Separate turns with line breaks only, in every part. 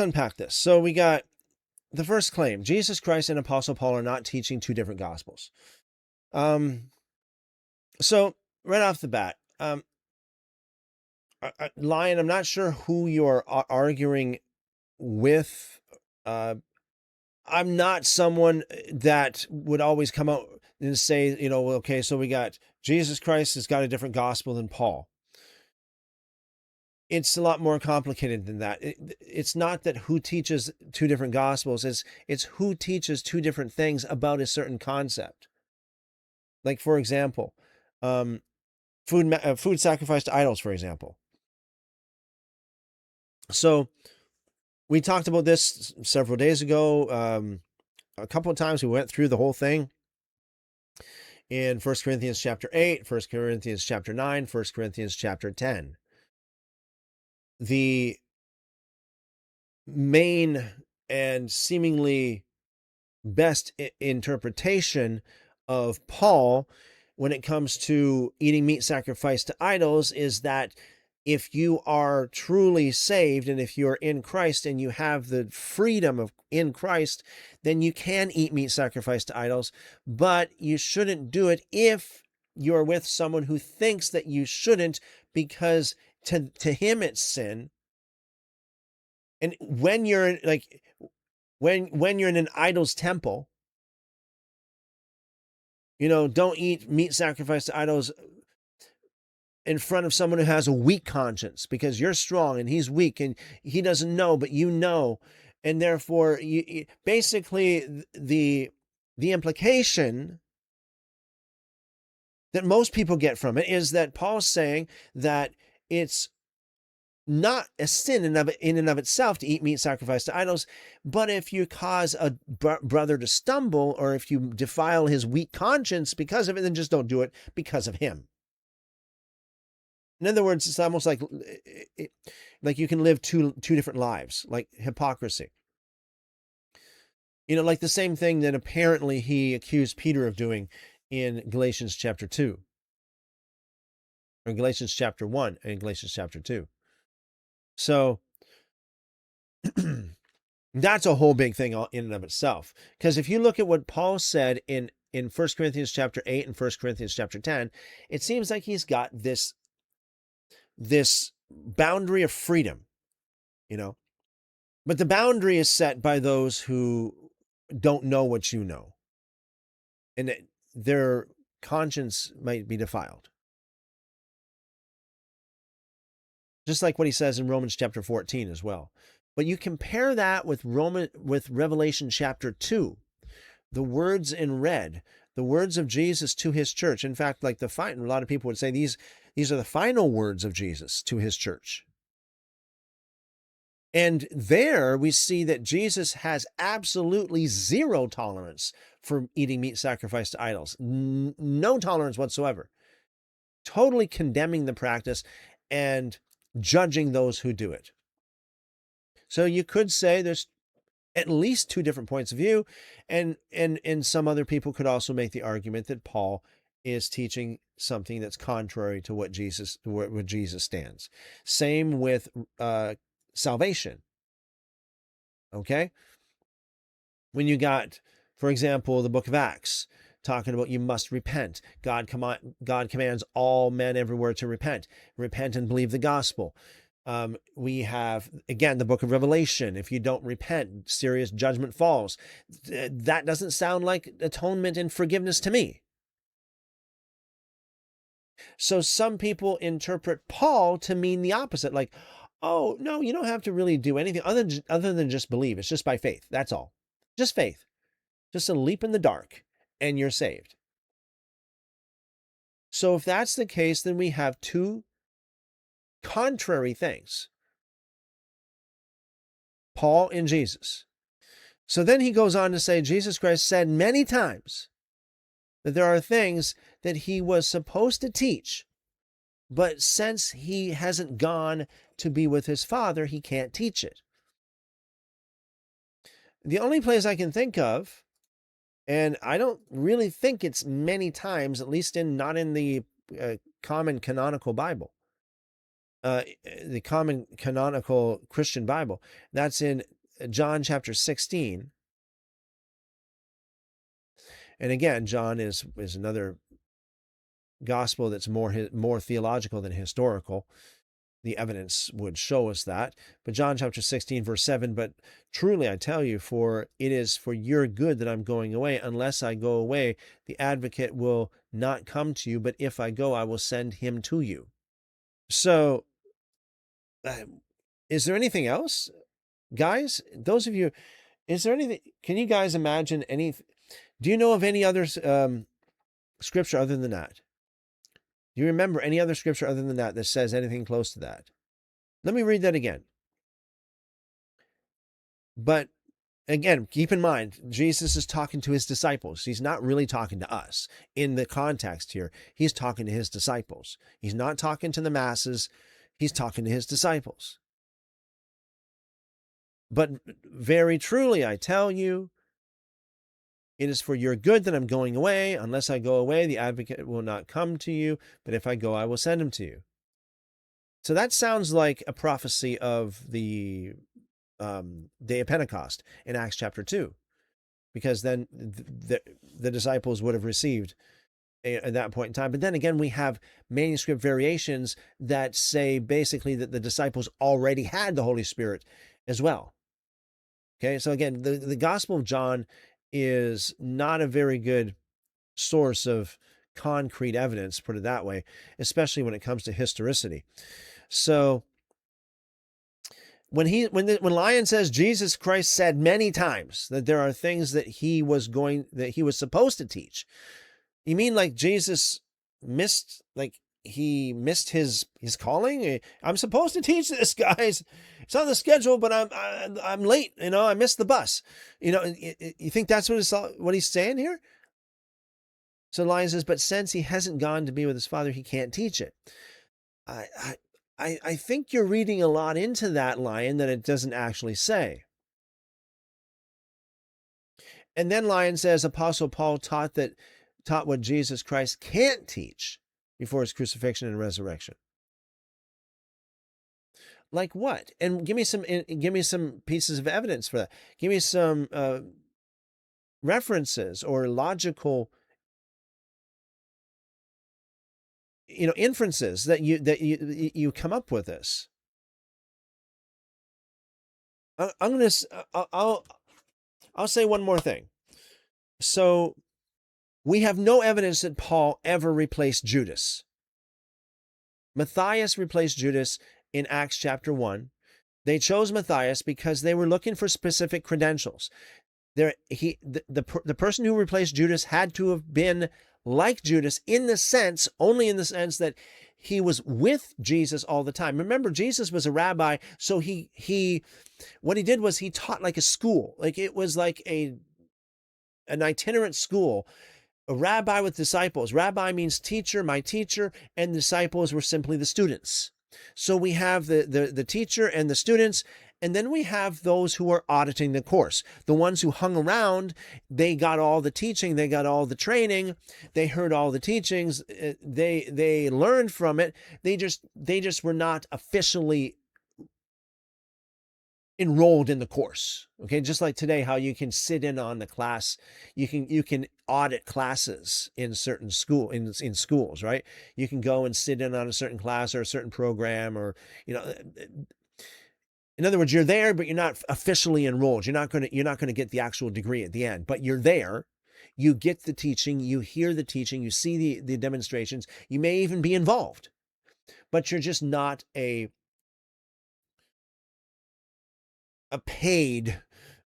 unpack this. So we got the first claim: Jesus Christ and Apostle Paul are not teaching two different gospels. So right off the bat, Lion, I'm not sure who you're arguing with. I'm not someone that would always come out and say, okay, so we got Jesus Christ has got a different gospel than Paul. It's a lot more complicated than that. It's not that who teaches two different gospels. It's who teaches two different things about a certain concept. Like, for example, food sacrificed to idols, for example. So we talked about this several days ago. A couple of times we went through the whole thing in 1 Corinthians chapter 8, 1 Corinthians chapter 9, 1 Corinthians chapter 10. The main and seemingly best interpretation of Paul when it comes to eating meat sacrificed to idols is that if you are truly saved and if you're in Christ and you have the freedom of in Christ, then you can eat meat sacrificed to idols, but you shouldn't do it if you're with someone who thinks that you shouldn't, because to him it's sin. And when you're like when you're in an idol's temple, don't eat meat sacrificed to idols in front of someone who has a weak conscience, because you're strong and he's weak and he doesn't know, but you know. And therefore, basically the implication that most people get from it is that Paul's saying that it's not a sin in and of itself to eat meat sacrificed to idols, but if you cause a brother to stumble, or if you defile his weak conscience because of it, then just don't do it because of him. In other words, it's almost like you can live two different lives, like hypocrisy. Like the same thing that apparently he accused Peter of doing in Galatians chapter 2, or Galatians chapter 1 and Galatians chapter 2. So that's a whole big thing in and of itself. Because if you look at what Paul said in 1 Corinthians chapter 8 and 1 Corinthians chapter 10, it seems like he's got this boundary of freedom, but the boundary is set by those who don't know what you know, and their conscience might be defiled. Just like what he says in Romans chapter 14 as well. But you compare that with Revelation chapter 2, the words in red, the words of Jesus to his church. In fact, like a lot of people would say these are the final words of Jesus to his church. And there we see that Jesus has absolutely zero tolerance for eating meat sacrificed to idols. No tolerance whatsoever. Totally condemning the practice and judging those who do it. So you could say there's at least two different points of view, and some other people could also make the argument that Paul is teaching something that's contrary to what Jesus stands. Same with salvation. Okay? When you got, for example, the book of Acts, talking about you must repent. God commands all men everywhere to repent and believe the gospel. We have, again, the book of Revelation. If you don't repent, serious judgment falls. That doesn't sound like atonement and forgiveness to me. So some people interpret Paul to mean the opposite, like, oh, no, you don't have to really do anything other than just believe. It's just by faith. That's all. Just faith. Just a leap in the dark, and you're saved. So if that's the case, then we have two contrary things. Paul and Jesus. So then he goes on to say, Jesus Christ said many times that there are things that he was supposed to teach, but since he hasn't gone to be with his Father, he can't teach it. The only place I can think of, and I don't really think it's many times, at least not in the common canonical Bible, the common canonical Christian Bible. That's in John chapter 16. And again, John is another gospel that's more theological than historical. The evidence would show us that. But John chapter 16, verse 7, but truly I tell you, for it is for your good that I'm going away. Unless I go away, the advocate will not come to you, but if I go, I will send him to you. So, is there anything else, guys? Those of you, is there anything, can you guys imagine any, do you know of any other scripture other than that? Do you remember any other scripture other than that says anything close to that? Let me read that again. But again, keep in mind, Jesus is talking to his disciples. He's not really talking to us in the context here. He's talking to his disciples. He's not talking to the masses. He's talking to his disciples. But very truly, I tell you, it is for your good that I'm going away. Unless I go away, the advocate will not come to you. But if I go, I will send him to you. So that sounds like a prophecy of the day of Pentecost in Acts chapter 2, because then the disciples would have received at that point in time. But then again, we have manuscript variations that say basically that the disciples already had the Holy Spirit as well. Okay, so again, the Gospel of John is not a very good source of concrete evidence, put it that way, especially when it comes to historicity. So when Lyon says Jesus Christ said many times that there are things that he was supposed to teach, you mean like Jesus missed his calling? I'm supposed to teach this, guys. It's on the schedule, but I'm late. I missed the bus. You think that's what he's saying here? So Lyon says, but since he hasn't gone to be with his Father, he can't teach it. I think you're reading a lot into that, Lyon, that it doesn't actually say. And then Lyon says Apostle Paul taught what Jesus Christ can't teach before his crucifixion and resurrection. Like what? And give me some pieces of evidence for that. Give me some references or logical inferences that you come up with this. I'll say one more thing. So we have no evidence that Paul ever replaced Judas. Matthias replaced Judas in Acts chapter 1. They chose Matthias because they were looking for specific credentials. The person who replaced Judas had to have been like Judas only in the sense that he was with Jesus all the time. Remember, Jesus was a rabbi, so what he did was he taught like a school. Like it was like an itinerant school. A rabbi with disciples. Rabbi means teacher, my teacher, and disciples were simply the students. So we have the teacher and the students, and then we have those who are auditing the course. The ones who hung around, they got all the teaching, they got all the training, they heard all the teachings, they learned from it. They just were not officially enrolled in the course. Okay, just like today, how you can sit in on the class, you can audit classes in certain in schools, right? You can go and sit in on a certain class or a certain program, or in other words, you're there, but you're not officially enrolled. You're not going to get the actual degree at the end, but you're there. You get the teaching, you hear the teaching, you see the demonstrations. You may even be involved, but you're just not a paid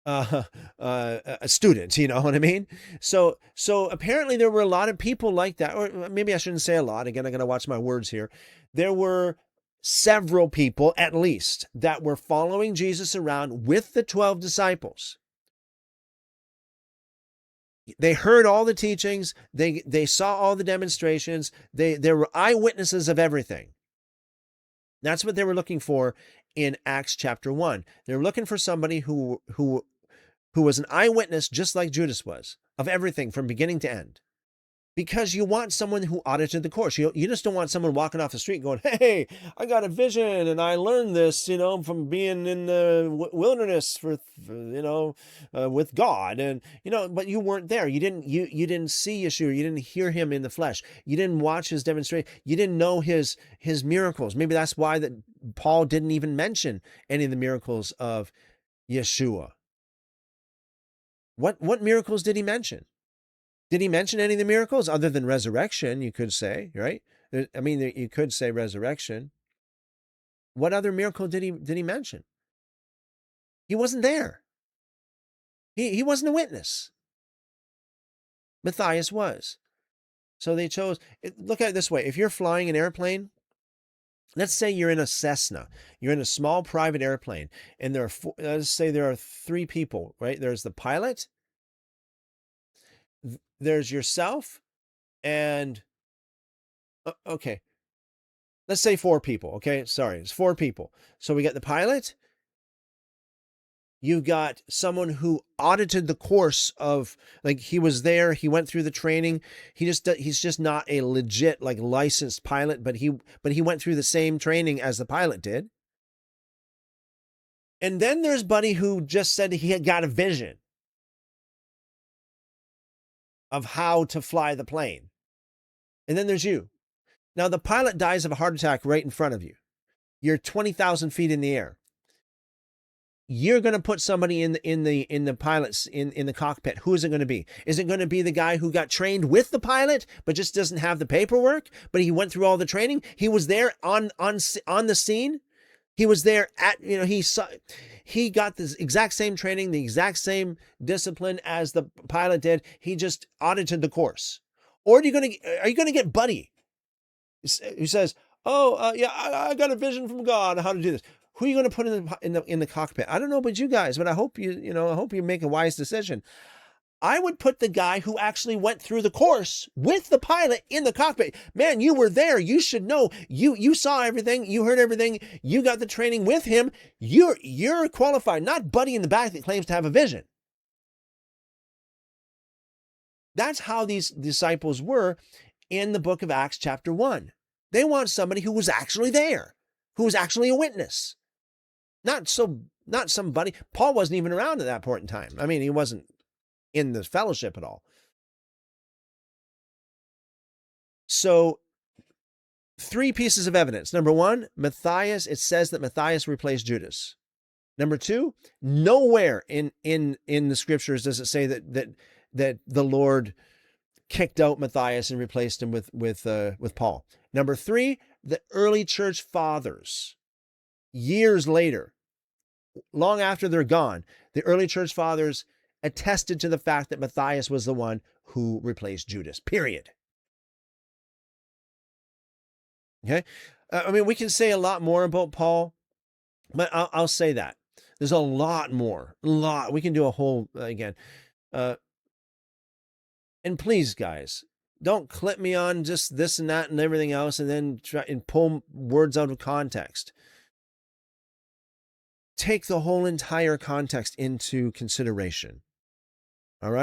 a student, you know what I mean? So apparently there were a lot of people like that, or maybe I shouldn't say a lot. Again, I got to watch my words here. There were several people, at least, that were following Jesus around with the 12 disciples. They heard all the teachings. They saw all the demonstrations. They were eyewitnesses of everything. That's what they were looking for in Acts chapter 1. They were looking for somebody who was an eyewitness, just like Judas was, of everything from beginning to end. Because you want someone who audited the course. You just don't want someone walking off the street going, "Hey, I got a vision and I learned this, from being in the wilderness with God." And, but you weren't there. You didn't see Yeshua. You didn't hear him in the flesh. You didn't watch his demonstration. You didn't know his miracles. Maybe that's why that Paul didn't even mention any of the miracles of Yeshua. What miracles did he mention? Did he mention any of the miracles other than resurrection? You could say, right? You could say resurrection. What other miracle did he mention? He wasn't there. He wasn't a witness. Matthias was. So they chose. Look at it this way: if you're flying an airplane, let's say you're in a Cessna, you're in a small private airplane, and let's say there are 3 people, right? There's the pilot, there's yourself, and okay, let's say 4 people. Okay, sorry, it's 4 people. So we got the pilot. You got someone who audited the course of, like, he was there, he went through the training. He's just not a legit, like, licensed pilot, but he went through the same training as the pilot did. And then there's Buddy, who just said he had got a vision of how to fly the plane. And then there's you. Now the pilot dies of a heart attack right in front of you. You're 20,000 feet in the air. You're going to put somebody in the pilot's in the cockpit. Who is it going to be? Is it going to be the guy who got trained with the pilot but just doesn't have the paperwork, but he went through all the training? He was there on the scene. He was there he got the exact same training, the exact same discipline as the pilot did. He just audited the course. Or are you going to get Buddy, who says, "Oh, yeah, I got a vision from God on how to do this"? Who are you going to put in the cockpit? I don't know about you guys, but I hope you make a wise decision. I would put the guy who actually went through the course with the pilot in the cockpit. Man, you were there. You should know. You saw everything. You heard everything. You got the training with him. You're qualified, not Buddy in the back that claims to have a vision. That's how these disciples were in the book of Acts chapter 1. They want somebody who was actually there, who was actually a witness. Not somebody. Paul wasn't even around at that point in time. I mean, he wasn't in the fellowship at all. So 3 pieces of evidence. Number 1, Matthias. It says that Matthias replaced Judas. Number 2, nowhere in the scriptures does it say that the Lord kicked out Matthias and replaced him with Paul. Number 3, the early church fathers, years later, long after they're gone, the early church fathers attested to the fact that Matthias was the one who replaced Judas, period. Okay? We can say a lot more about Paul, but I'll say that. There's a lot more. We can do a whole, again. And please, guys, don't clip me on just this and that and everything else and then try and pull words out of context. Take the whole entire context into consideration. All right?